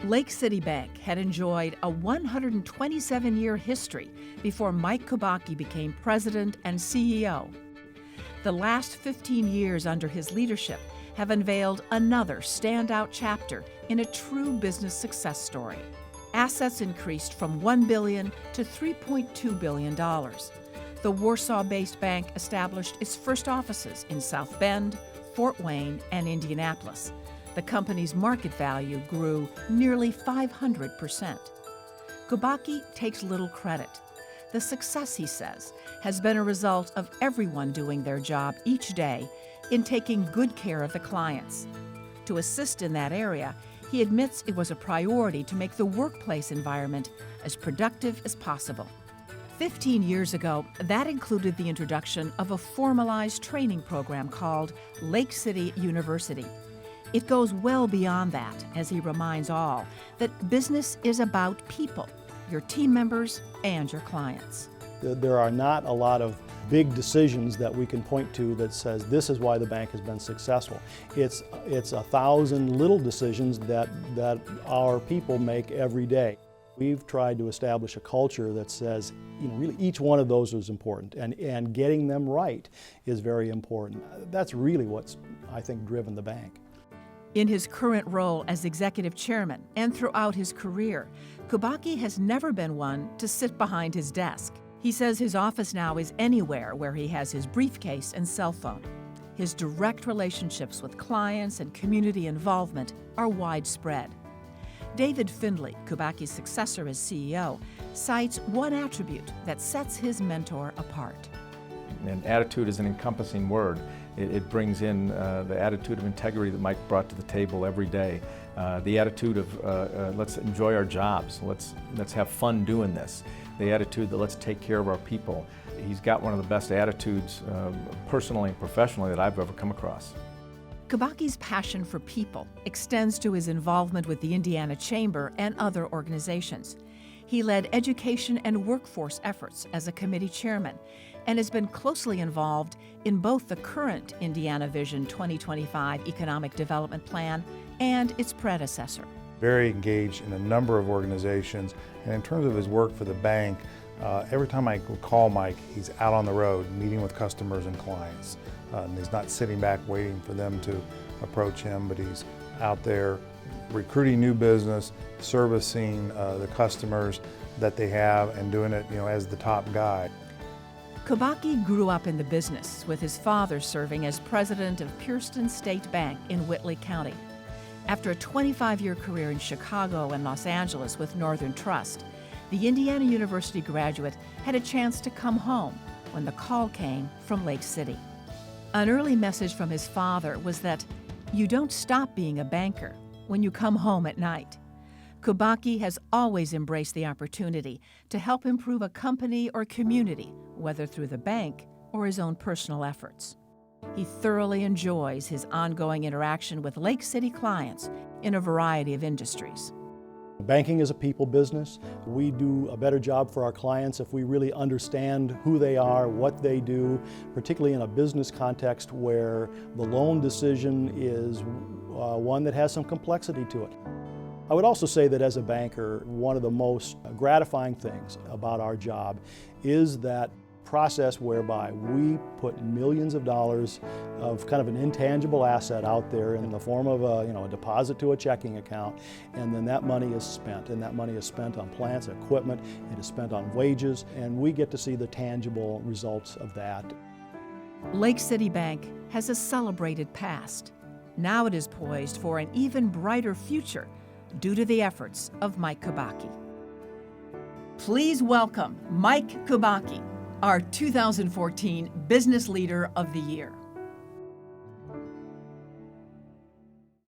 Lake City Bank had enjoyed a 127-year history before Mike Kubacki became president and CEO. The last 15 years under his leadership have unveiled another standout chapter in a true business success story. Assets increased from $1 billion to $3.2 billion. The Warsaw-based bank established its first offices in South Bend, Fort Wayne, and Indianapolis. The company's market value grew nearly 500%. Kubacki takes little credit. The success, he says, has been a result of everyone doing their job each day in taking good care of the clients. To assist in that area, he admits it was a priority to make the workplace environment as productive as possible. 15 years ago, that included the introduction of a formalized training program called Lake City University. It goes well beyond that, as he reminds all, that business is about people, your team members and your clients. There are not a lot of big decisions that we can point to that says this is why the bank has been successful. It's 1,000 little decisions that our people make every day. We've tried to establish a culture that says, really each one of those is important, and getting them right is very important. That's really what's, I think, driven the bank. In his current role as executive chairman and throughout his career, Kubacki has never been one to sit behind his desk. He says his office now is anywhere where he has his briefcase and cell phone. His direct relationships with clients and community involvement are widespread. David Findley, Kubacki's successor as CEO, cites one attribute that sets his mentor apart. And attitude is an encompassing word. It brings in the attitude of integrity that Mike brought to the table every day. The attitude of let's enjoy our jobs, let's have fun doing this. The attitude that let's take care of our people. He's got one of the best attitudes, personally and professionally, that I've ever come across. Kubacki's passion for people extends to his involvement with the Indiana Chamber and other organizations. He led education and workforce efforts as a committee chairman and has been closely involved in both the current Indiana Vision 2025 Economic Development Plan and its predecessor. Very engaged in a number of organizations, and in terms of his work for the bank, every time I call Mike, he's out on the road meeting with customers and clients. And he's not sitting back waiting for them to approach him, but he's out there recruiting new business, servicing the customers that they have, and doing it, as the top guy. Kubacki grew up in the business, with his father serving as president of Purston State Bank in Whitley County. After a 25-year career in Chicago and Los Angeles with Northern Trust, the Indiana University graduate had a chance to come home when the call came from Lake City. An early message from his father was that you don't stop being a banker when you come home at night. Kubacki has always embraced the opportunity to help improve a company or community, whether through the bank or his own personal efforts. He thoroughly enjoys his ongoing interaction with Lake City clients in a variety of industries. Banking is a people business. We do a better job for our clients if we really understand who they are, what they do, particularly in a business context where the loan decision is one that has some complexity to it. I would also say that as a banker, one of the most gratifying things about our job is that process whereby we put millions of dollars of kind of an intangible asset out there in the form of a deposit to a checking account, and then that money is spent, and that money is spent on plants, equipment, it is spent on wages, and we get to see the tangible results of that. Lake City Bank has a celebrated past. Now it is poised for an even brighter future due to the efforts of Mike Kubacki. Please welcome Mike Kubacki, our 2014 Business Leader of the Year.